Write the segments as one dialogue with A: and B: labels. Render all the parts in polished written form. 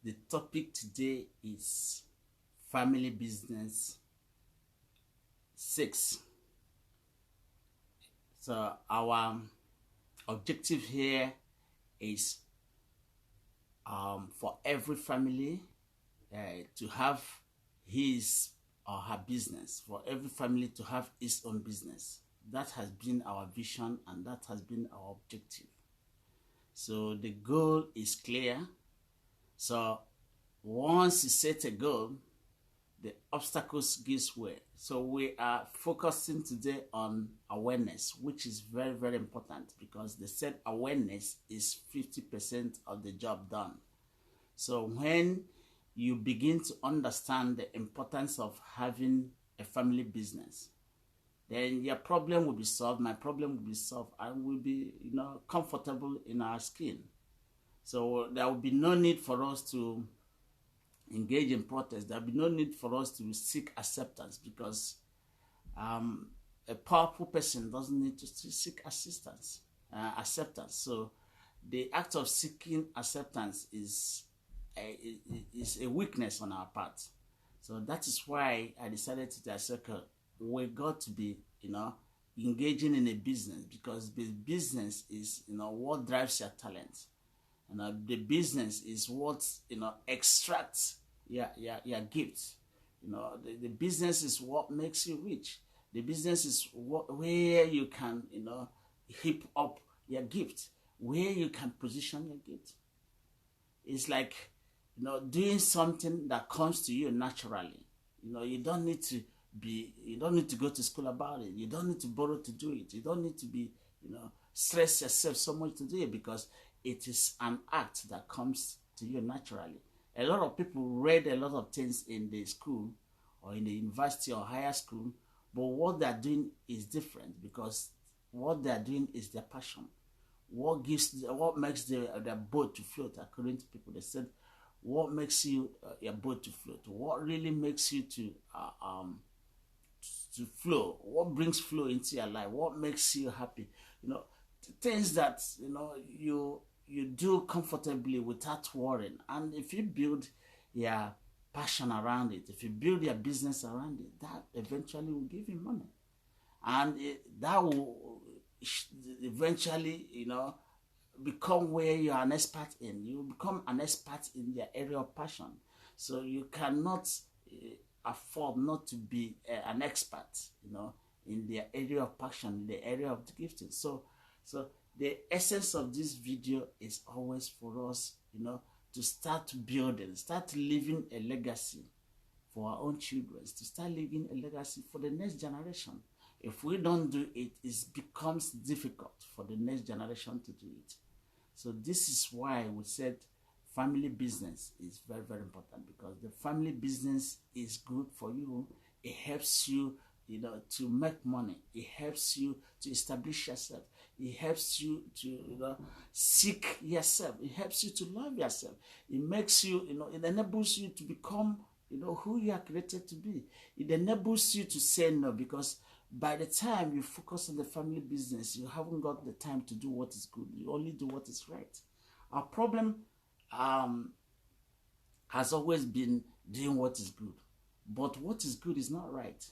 A: The topic today is family business 6. So our objective here is for every family to have his or her business, for every family to have its own business. That has been our vision and that has been our objective. So the goal is clear. So once you set a goal, the obstacles gives way. So we are focusing today on awareness, which is very, very important because they said awareness is 50% of the job done. So when you begin to understand the importance of having a family business, then your problem will be solved, my problem will be solved, and we'll be, comfortable in our skin. So there will be no need for us to engage in protest. There will be no need for us to seek acceptance because a powerful person doesn't need to seek acceptance. So the act of seeking acceptance is a weakness on our part. So that is why I decided to say, we got to be, engaging in a business because the business is, what drives your talent. The business is what extracts your gifts. The business is what makes you rich. The business is where you can heap up your gift, where you can position your gift. It's like doing something that comes to you naturally. You don't need to go to school about it. You don't need to borrow to do it. You don't need to be stress yourself so much to do it because it is an act that comes to you naturally. A lot of people read a lot of things in the school or in the university or higher school, but what they're doing is different because what they're doing is their passion. What makes their boat to float, according to people. They said, what makes your boat to float? What really makes you to flow? What brings flow into your life? What makes you happy? Things that you do comfortably without worrying. And if you build your passion around it, if you build your business around it, that eventually will give you money. And that will eventually, become where you are an expert in. You become an expert in your area of passion. So you cannot afford not to be an expert, in the area of passion, in the area of gifting. So the essence of this video is always for us, to start building, start leaving a legacy for our own children, to start leaving a legacy for the next generation. If we don't do it, it becomes difficult for the next generation to do it. So this is why we said family business is very, very important because the family business is good for you. It helps you, to make money. It helps you to establish yourself. It helps you to, seek yourself. It helps you to love yourself. It makes you, it enables you to become, who you are created to be. It enables you to say no because by the time you focus on the family business, you haven't got the time to do what is good. You only do what is right. Our problem has always been doing what is good. But what is good is not right.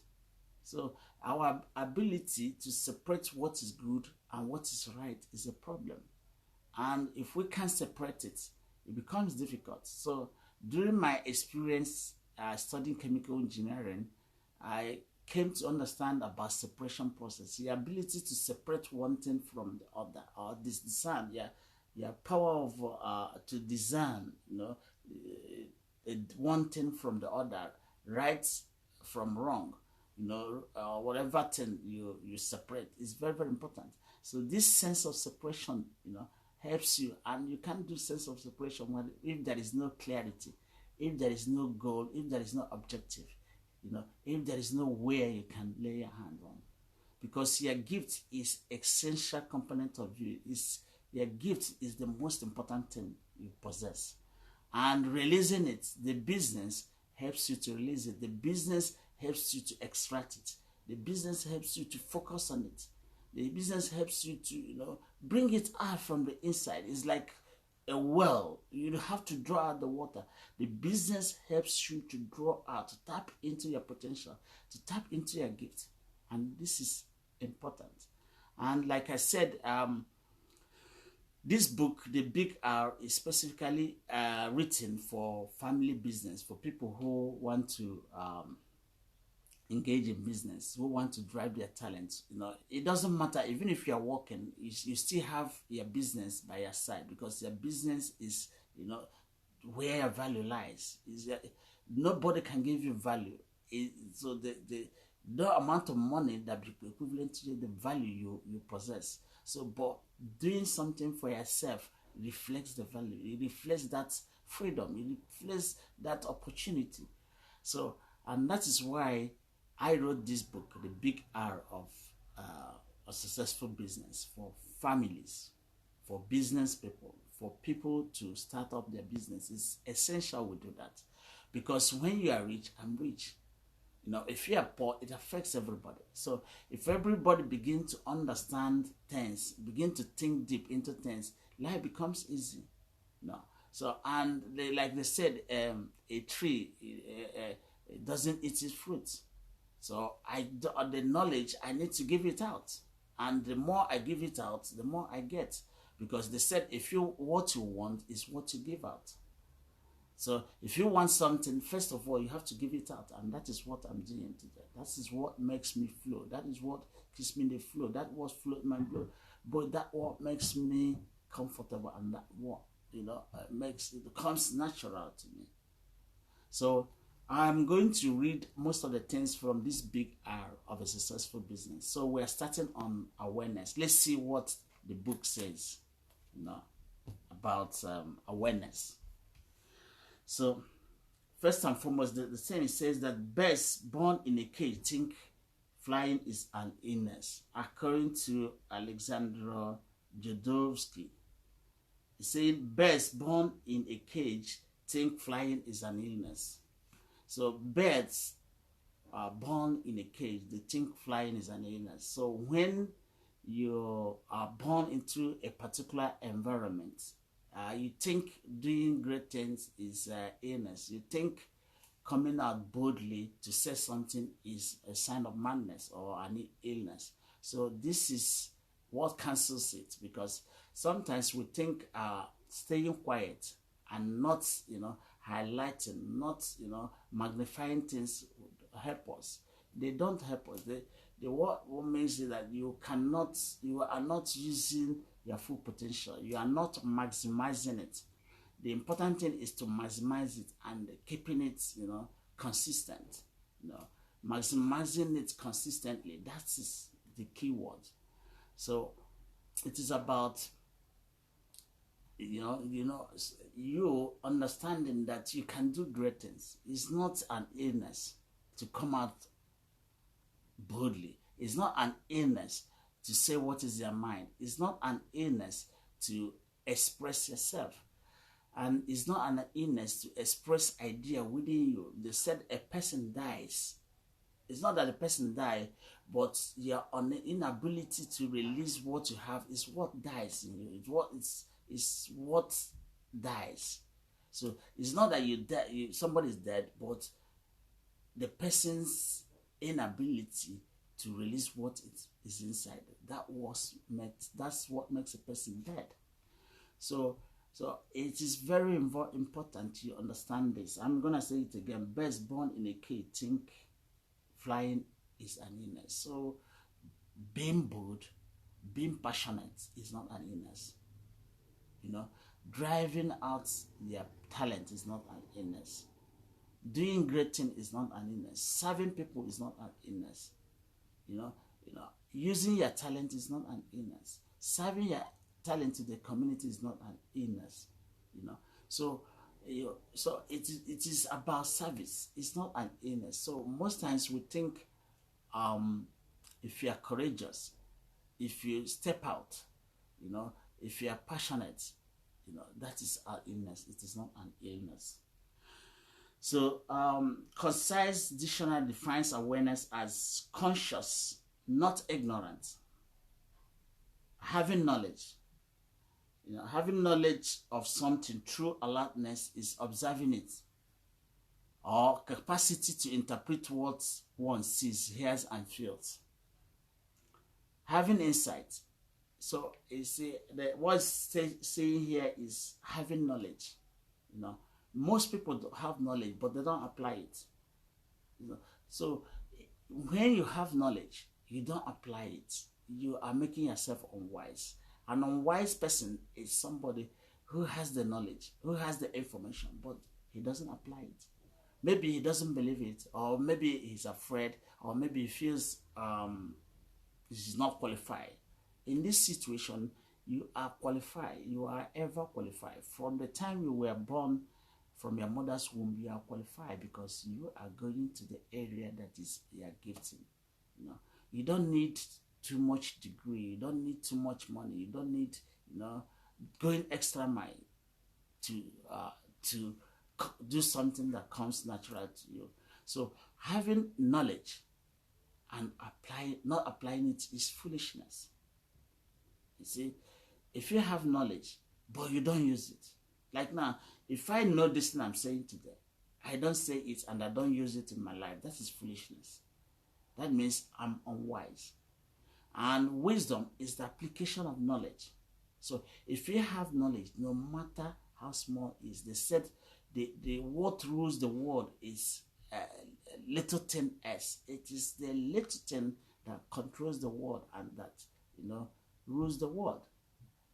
A: So our ability to separate what is good and what is right is a problem. And if we can't separate it, it becomes difficult. So during my experience studying chemical engineering, I came to understand about separation process, the ability to separate one thing from the other, or this design, your power of to design, one thing from the other, right from wrong, whatever thing you separate is very, very important. So this sense of separation, helps you, and you can't do sense of separation if there is no clarity, if there is no goal, if there is no objective. If there is no where you can lay your hand on. Because your gift is essential component of you. Your gift is the most important thing you possess. And releasing it, the business helps you to release it. The business helps you to extract it. The business helps you to focus on it. The business helps you to, bring it out from the inside. It's like a well, You have to draw out the water. The business helps you to draw out, to tap into your potential, to tap into your gift. And this is important. And like I said, this book, The Big R, is specifically written for family business, for people who want to engage in business, who want to drive their talents. You know, it doesn't matter, even if you're working, you still have your business by your side, because your business is, you know, where your value lies. Nobody can give you value. So the amount of money that be equivalent to the value you possess. So, but doing something for yourself reflects the value. It reflects that freedom. It reflects that opportunity. So, and that is why I wrote this book, The Big R of a Successful Business, for families, for business people, for people to start up their business. It's essential we do that, because when you are rich, I'm rich. You know, if you are poor, it affects everybody. So if everybody begin to understand things, begin to think deep into things, life becomes easy. No. So, and like they said, a tree doesn't eat its fruits. So the knowledge, I need to give it out. And the more I give it out, the more I get. Because they said, what you want is what you give out. So if you want something, first of all, you have to give it out. And that is what I'm doing today. That is what makes me flow. That is what gives me the flow. That was flow in my blood. But that what makes me comfortable, and that what, you know, comes natural to me. So I'm going to read most of the things from this Big R of a Successful Business. So we're starting on awareness. Let's see what the book says, you know, about awareness. So, first and foremost, the saying says that birds born in a cage think flying is an illness. According to Alexander Jodorowsky, he's saying birds born in a cage think flying is an illness. So, birds are born in a cage, they think flying is an illness. So, when you are born into a particular environment, you think doing great things is illness. You think coming out boldly to say something is a sign of madness or an illness. So this is what cancels it, because sometimes we think staying quiet and not, you know, highlighting, not, you know, magnifying things would help us. They don't help us. What means is that you are not using your full potential. You are not maximizing it. The important thing is to maximize it and keeping it, you know, consistent. You know, maximizing it consistently. That is the key word. So it is about, you understanding that you can do great things. It's not an illness to come out boldly. It's not an illness to say what is your mind. It's not an illness to express yourself. And it's not an illness to express idea within you. They said a person dies. It's not that the person died, but your inability to release what you have is what dies in you. It's what dies. So it's not that somebody's dead, but the person's inability to release what is inside. That's what makes a person dead. So it is very important you understand this. I'm gonna say it again. Birds born in a cage think flying is an illness. So being bold, being passionate is not an illness. You know, driving out their talent is not an illness. Doing great things is not an illness. Serving people is not an illness. You know, using your talent is not an illness. Serving your talent to the community is not an illness. You know, so it is about service. It's not an illness. So most times we think, if you are courageous, if you step out, you know, if you are passionate, you know, that is an illness. It is not an illness. So, concise dictionary defines awareness as conscious, not ignorant, having knowledge, You know, having knowledge of something through alertness is observing it, or capacity to interpret what one sees, hears, and feels. Having insight. So you see, what's saying here is having knowledge. You know, most people have knowledge, but they don't apply it. You know, so when you have knowledge, you don't apply it. You are making yourself unwise. An unwise person is somebody who has the knowledge, who has the information, but he doesn't apply it. Maybe he doesn't believe it, or maybe he's afraid, or maybe he feels he's not qualified. In this situation, you are qualified. You are ever qualified. From the time you were born from your mother's womb, you are qualified because you are going to the area that is your gifting. You know, you don't need too much degree. You don't need too much money. You don't need, you know, going extra mile to do something that comes natural to you. So having knowledge and not applying it is foolishness. You see, if you have knowledge but you don't use it, like now, if I know this thing I'm saying today, I don't say it and I don't use it in my life, that is foolishness. That means I'm unwise. And wisdom is the application of knowledge. So if you have knowledge, no matter how small it is, they said the what rules the world is little thing s. It is the little thing that controls the world and that, you know, rules the world.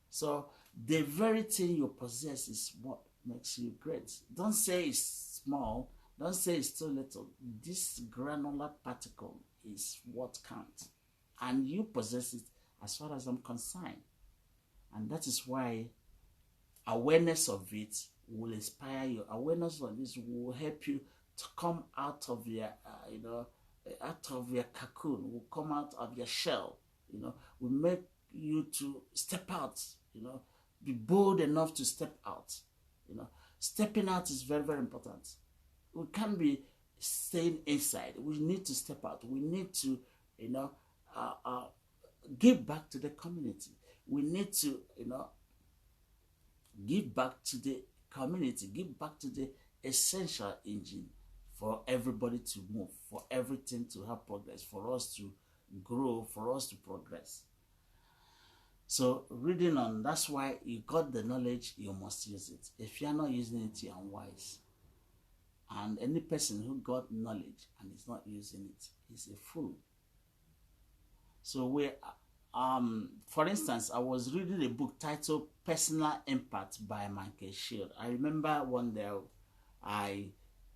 A: So the very thing you possess is what makes you great. Don't say it's small. Don't say it's too little. This granular particle is what counts. And you possess it as far as I'm concerned. And that is why awareness of it will inspire you. Awareness of this will help you to come out of your, out of your cocoon, will come out of your shell, you know, will make you to step out, you know, be bold enough to step out, you know. Stepping out is very, very important. We can't be staying inside. We need to step out. We need to, you know, give back to the community. We need to, you know, give back to the community, give back to the essential engine for everybody to move, for everything to have progress, for us to grow, for us to progress. So reading on, that's why you got the knowledge, you must use it. If you're not using it, you're unwise. And any person who got knowledge and is not using it is a fool. So for instance, I was reading a book titled Personal Impact by Michael Shield. I remember one day I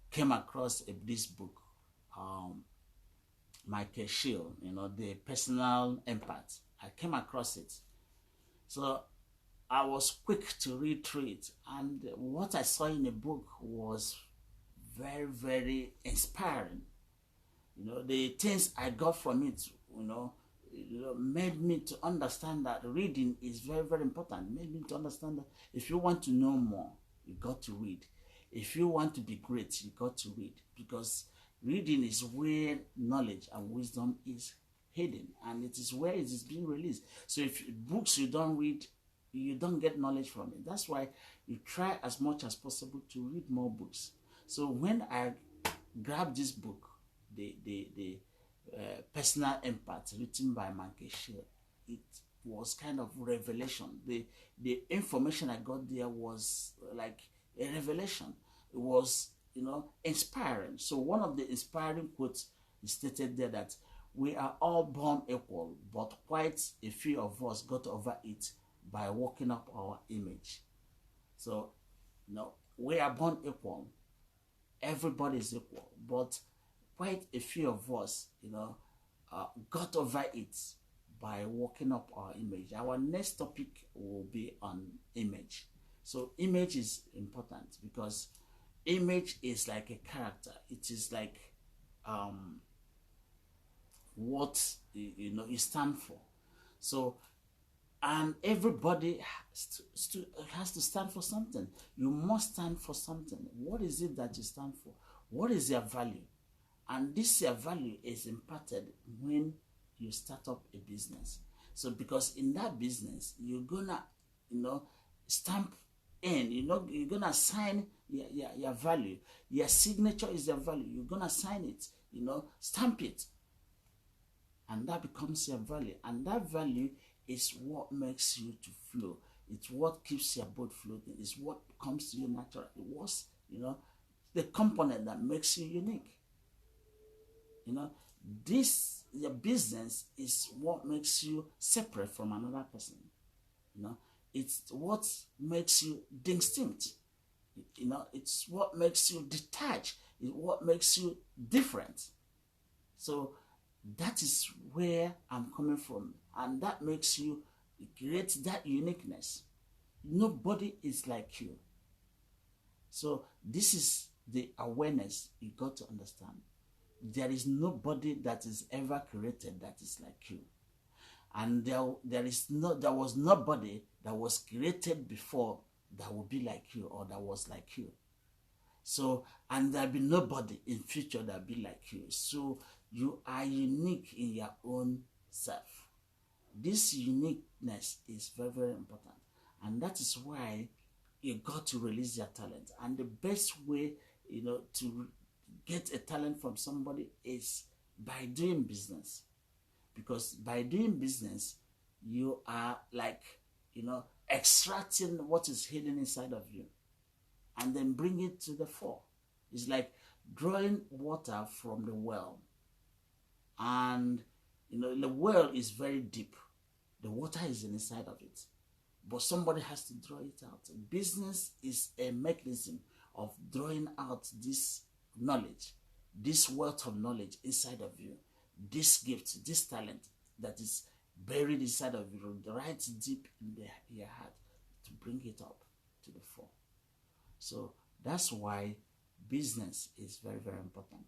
A: came across this book, Michael Shield, you know, the Personal Impact. I came across it. So I was quick to read through it. And what I saw in the book was very, very inspiring. You know, the things I got from it, you know, made me to understand that reading is very, very important. Made me to understand that if you want to know more, you got to read. If you want to be great, you got to read. Because reading is where knowledge and wisdom is hidden, and it is where it is being released. So if books you don't read, you don't get knowledge from it. That's why you try as much as possible to read more books. So when I grabbed this book, the Personal Impact, written by Michael Shield, it was kind of revelation. The information I got there was like a revelation. It was, you know, inspiring. So one of the inspiring quotes is stated there that we are all born equal, but quite a few of us got over it by working up our image. So, you know, we are born equal. Everybody is equal, but quite a few of us, you know, got over it by working up our image. Our next topic will be on image. So image is important because image is like a character. It is like what, you know, you stand for. So, and everybody has to stand for something. You must stand for something. What is it that you stand for? What is your value? And this your value is imparted when you start up a business. So because in that business, you're gonna, you know, stamp in. You're gonna sign your value. Your signature is your value. You're gonna sign it, stamp it. And that becomes your value. And that value is what makes you to flow. It's what keeps your boat floating. It's what comes to you naturally. It was, the component that makes you unique. Your business is what makes you separate from another person. It's what makes you distinct. It's what makes you detached. It's what makes you different. So that is where I'm coming from. And that makes you create that uniqueness. Nobody is like you. So this is the awareness you got to understand. There is nobody that is ever created that is like you. And there was nobody that was created before that will be like you or that was like you. So, and there'll be nobody in future that'll be like you. So you are unique in your own self. This uniqueness is very, very important. And that is why you got to release your talent. And the best way, to get a talent from somebody is by doing business. Because by doing business, you are like, extracting what is hidden inside of you and then bring it to the fore. It's like drawing water from the well. And, the well is very deep. The water is inside of it. But somebody has to draw it out. Business is a mechanism of drawing out this knowledge, this wealth of knowledge inside of you, this gift, this talent that is buried inside of you, right deep in your heart, to bring it up to the fore. So that's why business is very, very important.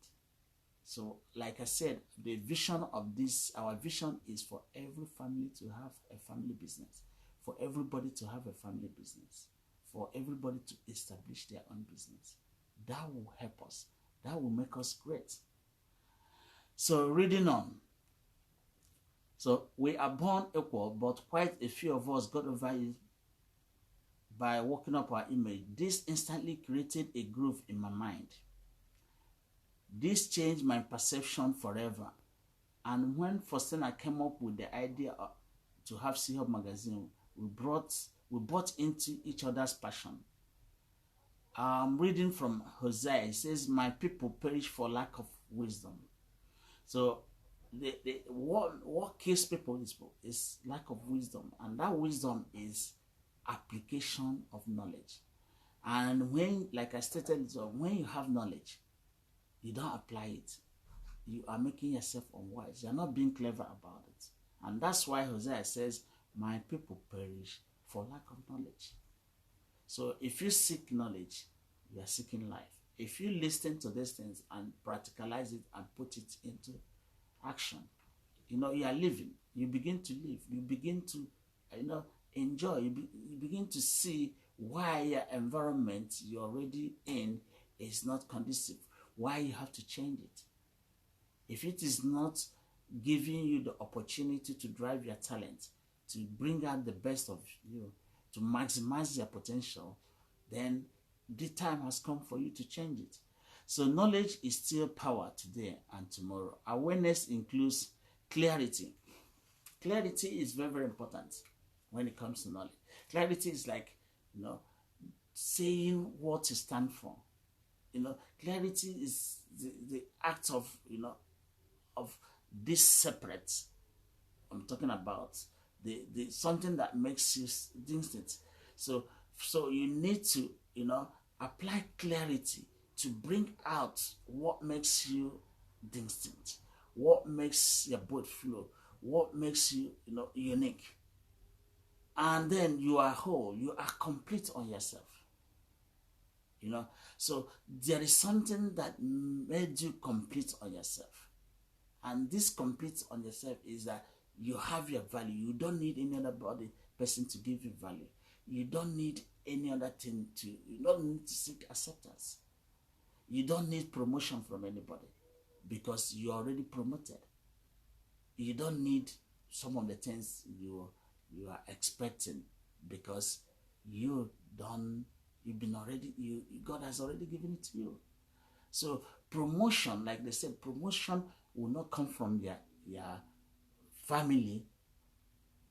A: So like I said, the vision of this, our vision is for every family to have a family business, for everybody to have a family business, for everybody to establish their own business. That will help us. That will make us great. So reading on. So we are born equal, but quite a few of us got over it by working up our image. This instantly created a groove in my mind. This changed my perception forever. And when Faustina came up with the idea to have C-Hub magazine, we bought into each other's passion. I'm reading from Hosea. It says, "My people perish for lack of wisdom." So what kills people is lack of wisdom. And that wisdom is application of knowledge. And when, like I stated, when you have knowledge, you don't apply it, you are making yourself unwise. You're not being clever about it. And that's why Hosea says, "My people perish for lack of knowledge." So if you seek knowledge, you are seeking life. If you listen to these things and practicalize it and put it into action, you are living. You begin to live. You begin to, enjoy. You begin to see why your environment you're already in is not conducive. Why you have to change it. If it is not giving you the opportunity to drive your talent, to bring out the best of you, to maximize your potential, then the time has come for you to change it. So knowledge is still power today and tomorrow. Awareness includes clarity. Clarity is very, very important when it comes to knowledge. Clarity is like, saying what you stand for. Clarity is the act of, of this separate. I'm talking about the something that makes you distinct. So you need to, apply clarity to bring out what makes you distinct, what makes your boat flow, what makes you, unique. And then you are whole, you are complete on yourself. So there is something that made you complete on yourself. And this complete on yourself is that you have your value. You don't need any other person to give you value. You don't need any other thing you don't need to seek acceptance. You don't need promotion from anybody because you're already promoted. You don't need some of the things you are expecting because God has already given it to you. So promotion, like they said, promotion will not come from your family.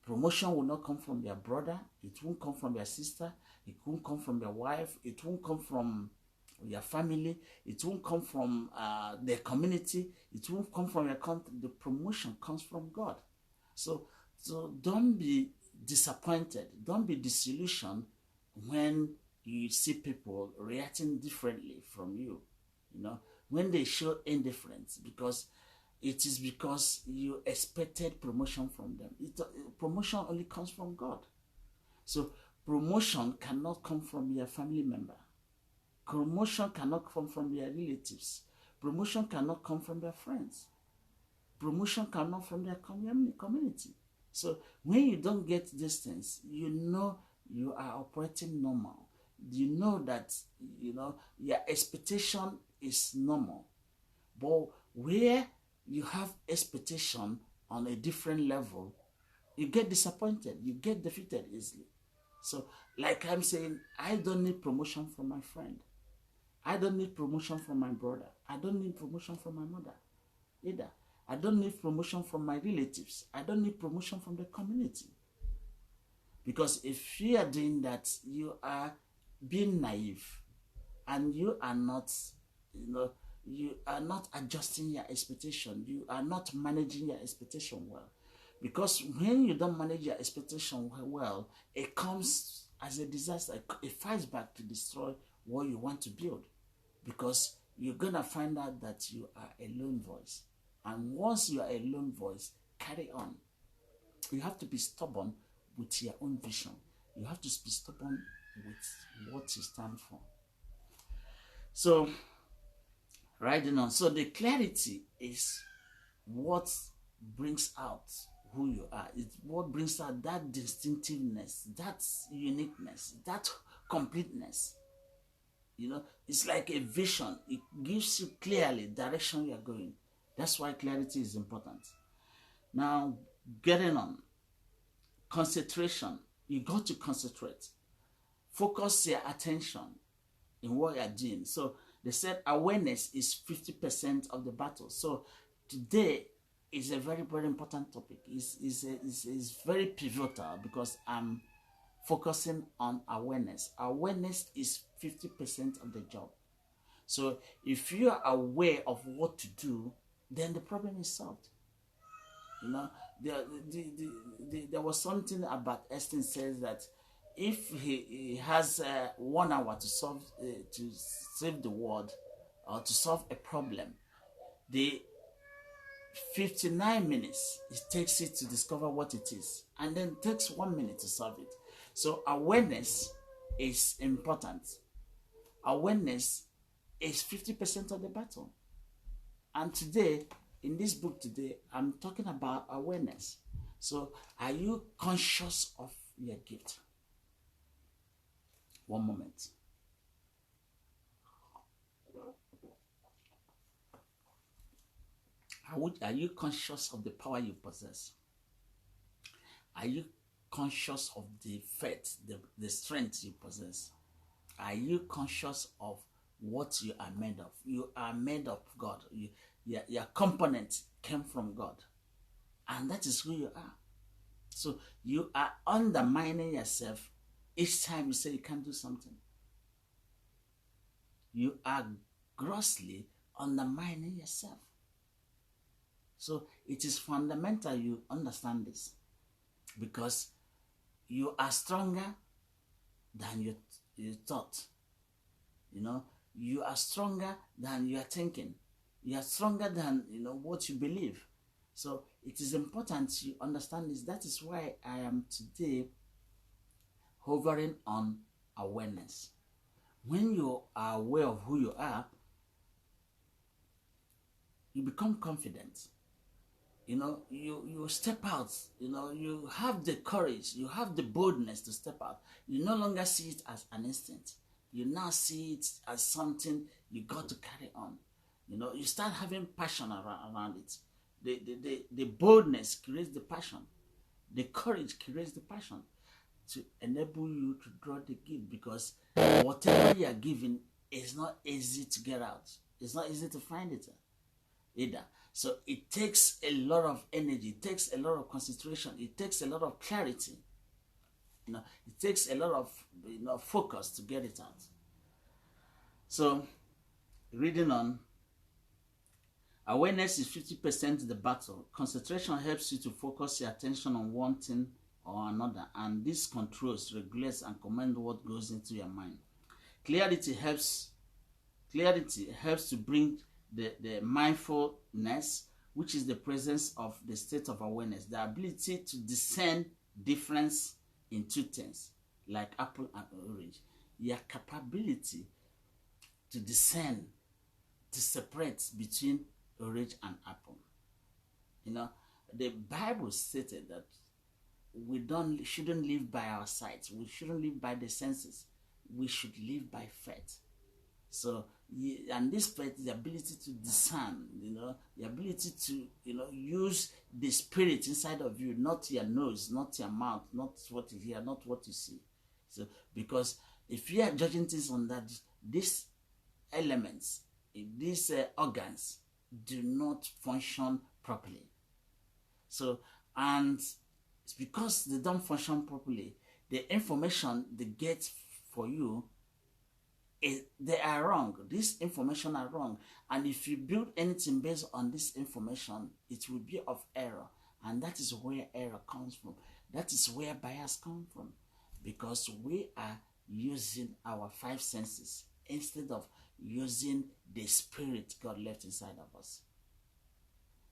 A: Promotion will not come from your brother. It won't come from your sister. It won't come from your wife. It won't come from your family. It won't come from the community. It won't come from your country. The promotion comes from God. So don't be disappointed. Don't be disillusioned when you see people reacting differently from you. When they show indifference, because it is because you expected promotion from them. Promotion only comes from God. So promotion cannot come from your family member. Promotion cannot come from your relatives. Promotion cannot come from their friends. Promotion cannot from their community. So when you don't get these things, you are operating normal. You know that your expectation is normal. But where you have expectation on a different level, you get disappointed, you get defeated easily. So like I'm saying, I don't need promotion from my friend. I don't need promotion from my brother. I don't need promotion from my mother either. I don't need promotion from my relatives. I don't need promotion from the community. Because if you are doing that, you are being naive, and you are not, you are not adjusting your expectation. You are not managing your expectation well. Because when you don't manage your expectation well, it comes as a disaster. It fights back to destroy what you want to build. Because you're going to find out that you are a lone voice. And once you are a lone voice, carry on. You have to be stubborn with your own vision. You have to be stubborn with what you stand for. So, riding on. So the clarity is what brings out who you are. It's what brings out that distinctiveness, that uniqueness, that completeness. It's like a vision. It gives you clearly direction you're going. That's why clarity is important. Now, getting on. Concentration. You got to concentrate. Focus your attention in what you're doing. So they said awareness is 50% of the battle. So today is a very, very important topic. It's very pivotal because I'm focusing on awareness. Awareness is 50% of the job. So if you are aware of what to do, then the problem is solved. There was something about Einstein says that if he has 1 hour to save the world or to solve a problem, the 59 minutes it takes it to discover what it is, and then it takes 1 minute to solve it. So awareness is important. Awareness is 50% of the battle. And today, in this book today, I'm talking about awareness. So are you conscious of your gift? One moment. Are you conscious of the power you possess? Are you conscious of the faith, the strength you possess? Are you conscious of what you are made of? You are made of God. Your component came from God. And that is who you are. So you are undermining yourself each time you say you can't do something. You are grossly undermining yourself. So it is fundamental you understand this, because you are stronger than you thought. You are stronger than you are thinking. You are stronger than what you believe. So it is important you understand this. That is why I am today hovering on awareness. When you are aware of who you are, you become confident. You step out. You have the courage. You have the boldness to step out. You no longer see it as an instinct. You now see it as something you got to carry on. You start having passion around it. The boldness creates the passion. The courage creates the passion. to enable you to draw the gift, because whatever you are giving is not easy to get out. It's not easy to find it either. So it takes a lot of energy, it takes a lot of concentration, it takes a lot of clarity. It takes a lot of focus to get it out. So, reading on, awareness is 50% the battle. Concentration helps you to focus your attention on one thing or another, and this controls, regulates, and commands what goes into your mind. Clarity helps to bring the mindfulness, which is the presence of the state of awareness, the ability to discern difference in two things, like apple and orange. Your capability to discern, to separate between orange and apple. The Bible stated that we shouldn't live by our sight. We shouldn't live by the senses. We should live by faith. So, and this faith is the ability to discern, the ability to, use the spirit inside of you, not your nose, not your mouth, not what you hear, not what you see. So, because if you are judging things on that, these elements, these organs do not function properly. So, and it's because they don't function properly, the information they get for you, they are wrong. This information are wrong, and if you build anything based on this information, it will be of error, and that is where error comes from. That is where bias comes from, because we are using our five senses instead of using the spirit God left inside of us.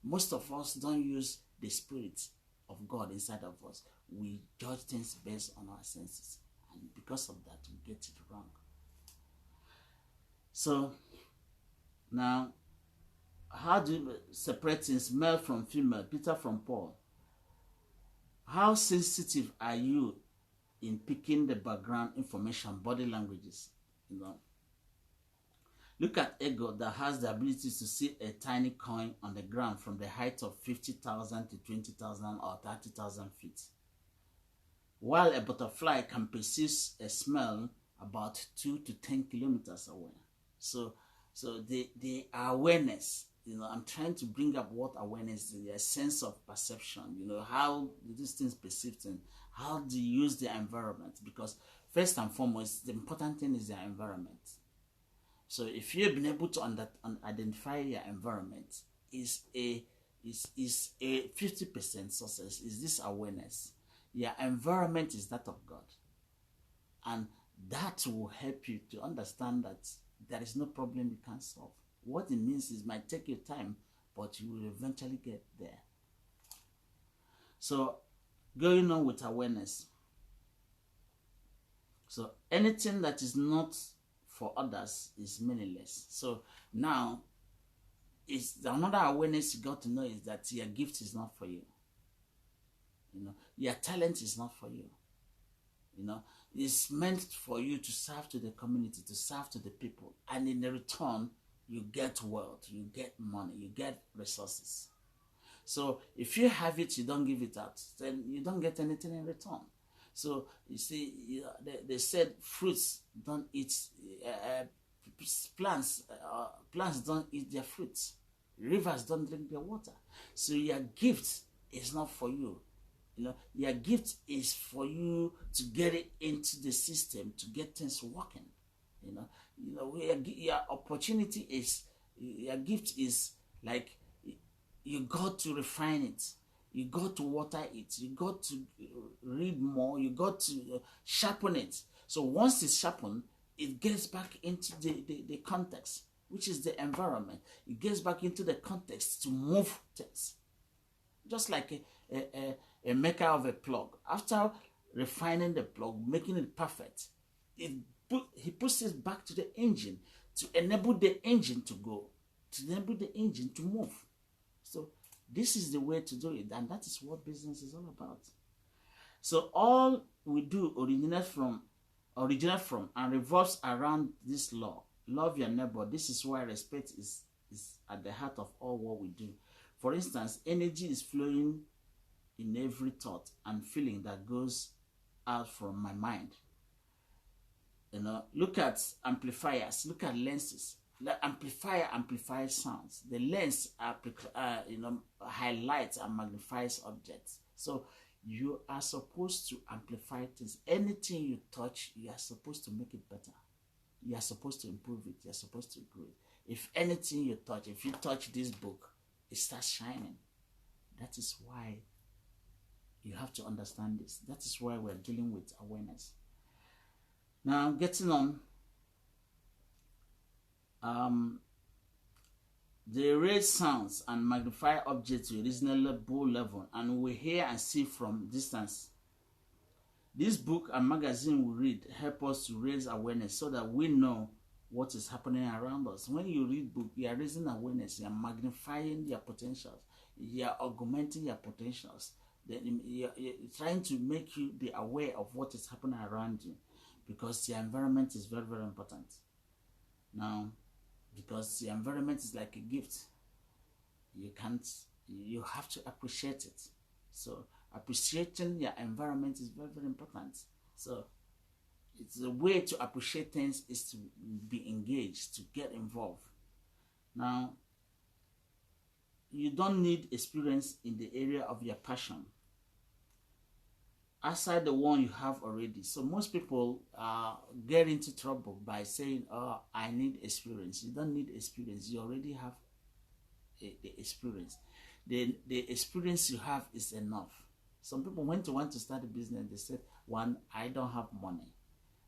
A: Most of us don't use the spirit of God inside of us. We judge things based on our senses, and because of that, we get it wrong. So, now, how do you separate male from female, Peter from Paul? How sensitive are you in picking the background information, body languages? Look at Ego, that has the ability to see a tiny coin on the ground from the height of 50,000 to 20,000 or 30,000 feet, while a butterfly can perceive a smell about 2 to 10 kilometers away. So the awareness, I'm trying to bring up what awareness is, a sense of perception, how these things perceived and how do you use the environment, because first and foremost, the important thing is the environment. So if you've been able to identify your environment, is a 50% success, is this awareness. Your environment is that of God, and that will help you to understand that there is no problem you can't solve. What it means is it might take you time, but you will eventually get there. So, going on with awareness. So, anything that is not for others is meaningless. So, now, another awareness you got to know is that your gift is not for you. Your talent is not for you. It's meant for you to serve to the community, to serve to the people. And in the return, you get wealth, you get money, you get resources. So if you have it, you don't give it out, then you don't get anything in return. So you see, they said fruits don't eat, plants don't eat their fruits. Rivers don't drink their water. So your gift is not for you. Your gift is for you to get it into the system, to get things working. Your opportunity is, your gift is like, you got to refine it, you got to water it, you got to read more, you got to sharpen it. So once it's sharpened, it gets back into the context, which is the environment. It gets back into the context to move things. Just like a maker of a plug. After refining the plug, making it perfect, he puts it back to the engine to enable the engine to go, to enable the engine to move. So this is the way to do it, and that is what business is all about. So all we do originate from and revolves around this law. Love your neighbor. This is why respect is at the heart of all what we do. For instance, energy is flowing in every thought and feeling that goes out from my mind. You know, look at amplifiers, look at lenses. The amplifier amplifies sounds. The lens highlights and magnifies objects. So you are supposed to amplify things. Anything you touch, you are supposed to make it better. You are supposed to improve it. You are supposed to grow it. If anything you touch, if you touch this book, it starts shining. That is why you have to understand this. That is why we're dealing with awareness. Now, getting on, they raise sounds and magnify objects to a reasonable level, and we hear and see from distance. This book and magazine we read help us to raise awareness so that we know what is happening around us. When you read book, you are raising awareness, you are magnifying your potentials, you are augmenting your potentials. Then you're trying to make you be aware of what is happening around you, because your environment is very, very important. Now, because the environment is like a gift, you have to appreciate it. So appreciating your environment is very, very important. So it's a way to appreciate things is to be engaged, to get involved. Now, you don't need experience in the area of your passion outside the one you have already. So most people get into trouble by saying, oh, I need experience. You don't need experience. You already have the experience. The experience you have is enough. Some people, when they want to start a business, they say, one, I don't have money.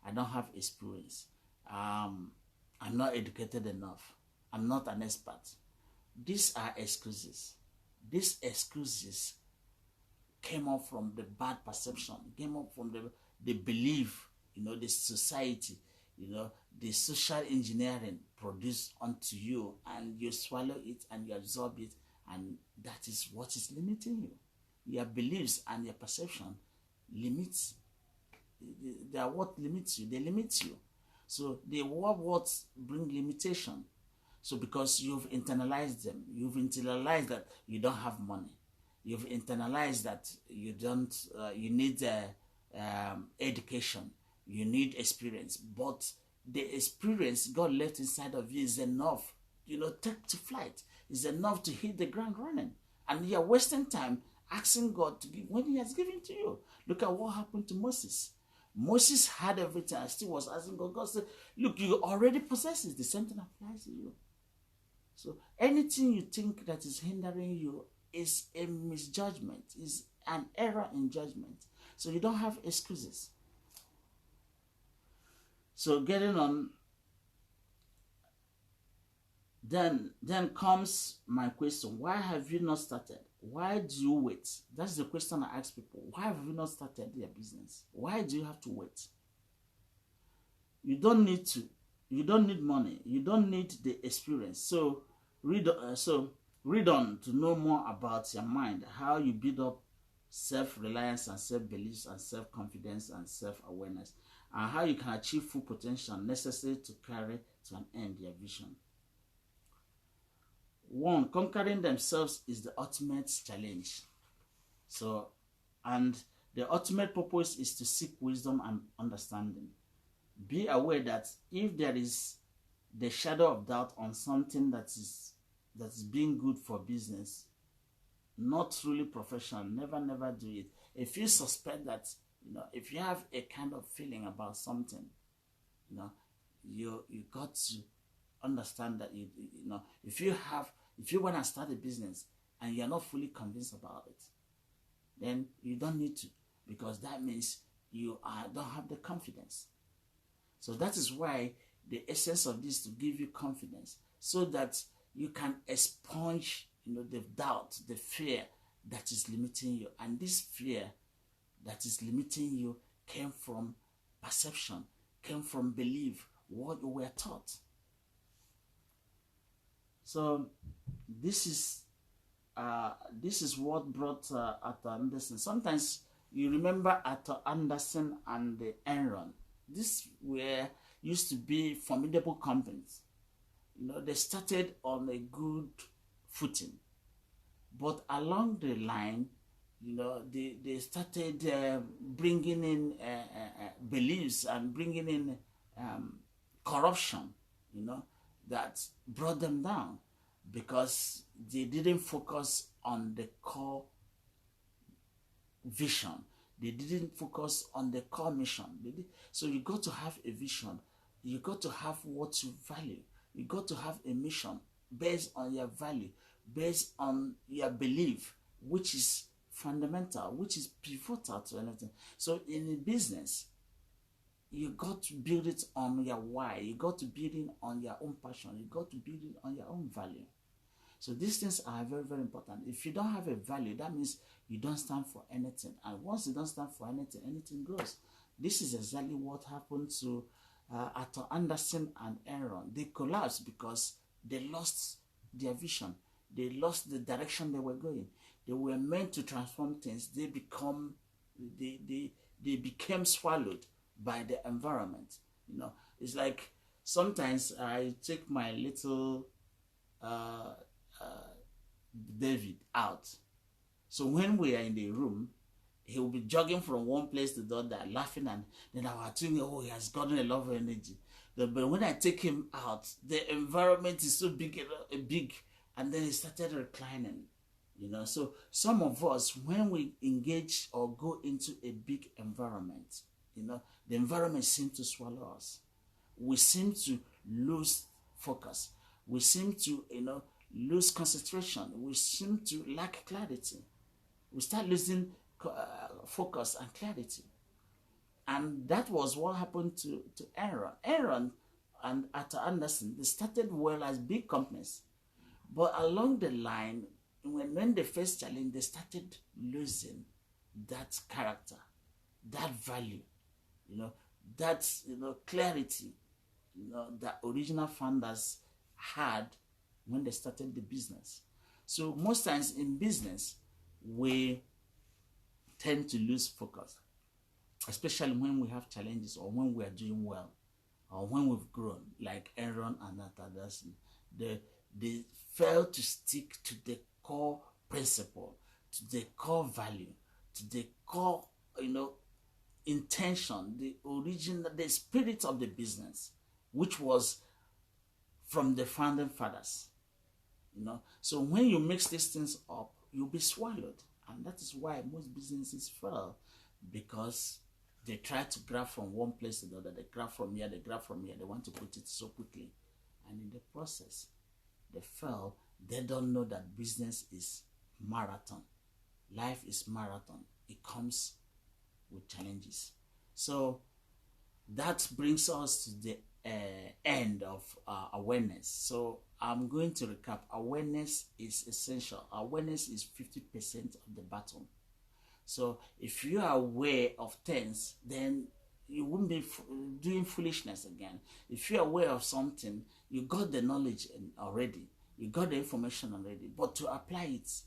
A: I don't have experience. I'm not educated enough. I'm not an expert. These are excuses. These excuses came up from the bad perception, came up from the belief, the society, the social engineering produced onto you, and you swallow it and you absorb it, and that is what is limiting you. Your beliefs and your perception limits. They are what limits you. They limit you. So they what bring limitation. So because you've internalized them, you've internalized that you don't have money. You've internalized that you don't. You need education. You need experience. But the experience God left inside of you is enough. Take to flight. Is enough to hit the ground running. And you're wasting time asking God to give when He has given to you. Look at what happened to Moses. Moses had everything and still was asking God. God said, look, you already possess it. The same thing applies to you. So anything you think that is hindering you is a misjudgment, is an error in judgment. So you don't have excuses. So getting on, then comes my question. Why have you not started? Why do you wait? That's the question I ask people. Why have you not started your business? Why do you have to wait? You don't need to. You don't need money. You don't need the experience. So read on to know more about your mind, how you build up self-reliance and self-beliefs and self-confidence and self-awareness, and how you can achieve full potential necessary to carry to an end your vision. 1, conquering themselves is the ultimate challenge. So, and the ultimate purpose is to seek wisdom and understanding. Be aware that if there is the shadow of doubt on something that is being good for business, not truly professional, never do it. If you suspect that, if you have a kind of feeling about something, you got to understand that if you want to start a business and you're not fully convinced about it, then you don't need to, because that means you don't have the confidence. So that is why the essence of this is to give you confidence, so that you can expunge the doubt, the fear that is limiting you. And this fear that is limiting you came from perception, came from belief, what you were taught. So this is what brought Arthur Anderson. Sometimes you remember Arthur Anderson and the Enron. These used to be formidable companies. They started on a good footing, but along the line, You know, they started bringing in beliefs and bringing in corruption, you know, that brought them down because they didn't focus on the core vision. They didn't focus on the core mission. So you got to have a vision. You got to have what you value. You got to have a mission based on your value, based on your belief, which is fundamental, which is pivotal to anything. So in a business, you got to build it on your why. You got to build it on your own passion. You got to build it on your own value. So these things are very, very important. If you don't have a value, that means you don't stand for anything. And once you don't stand for anything, anything goes. This is exactly what happened to Arthur Anderson and Aaron. They collapsed because they lost their vision. They lost the direction they were going. They were meant to transform things. They became swallowed by the environment. You know, it's like sometimes I take my little David out. So when we are in the room, he will be jogging from one place to the other, laughing, and then I was thinking, oh, he has gotten a lot of energy. But when I take him out, the environment is so big, and then he started reclining. You know, so some of us, when we engage or go into a big environment, you know, the environment seems to swallow us. We seem to lose focus. We seem to, you know, lose concentration. We seem to lack clarity. We start losing focus and clarity. And that was what happened to Aaron. Aaron and Arthur Anderson, they started well as big companies. But along the line, when they faced challenge, they started losing that character, that value, you know, that, you know, clarity, you know, that original founders had when they started the business. So most times in business, we tend to lose focus, especially when we have challenges or when we are doing well or when we've grown, like Aaron and Anderson. They fail to stick to the core principle, to the core value, to the core, you know, intention, the original, the spirit of the business, which was from the founding fathers. You know, so when you mix these things up, you'll be swallowed, and that is why most businesses fail, because they try to grab from one place to the other. They grab from here, they grab from here. They want to put it so quickly, and in the process, they fail. They don't know that business is marathon. Life is marathon. It comes with challenges. So that brings us to the end of awareness. So I'm going to recap. Awareness is essential. Awareness is 50% of the battle. So if you are aware of things, then you wouldn't be doing foolishness again. If you're aware of something, you got the knowledge already. You got the information already. But to apply it,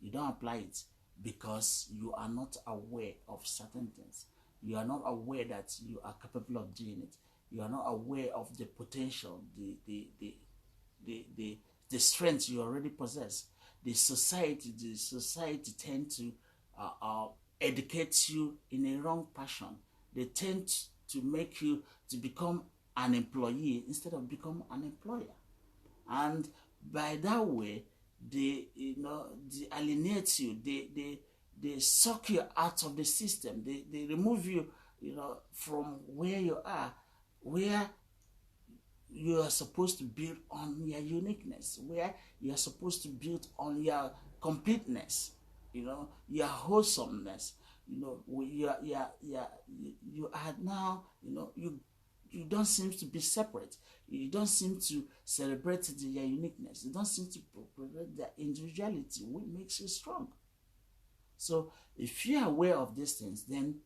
A: you don't apply it because you are not aware of certain things. You are not aware that you are capable of doing it. You are not aware of the potential, the strength you already possess. The society tend to educate you in a wrong passion. They tend to make you to become an employee instead of become an employer. And by that way, they alienate you. They suck you out of the system. They remove you, from where you are, where you are supposed to build on your uniqueness, where you are supposed to build on your completeness, your wholesomeness. You are now, you don't seem to be separate. You don't seem to celebrate your uniqueness. You don't seem to celebrate the individuality, which makes you strong. So if you are aware of these things, then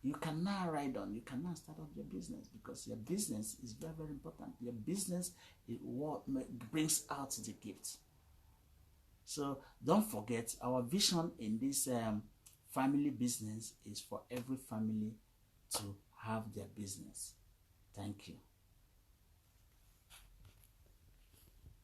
A: you can now ride on. You can now start up your business, because your business is very, very important. Your business is what brings out the gift. So don't forget, our vision in this family business is for every family to have their business. Thank you.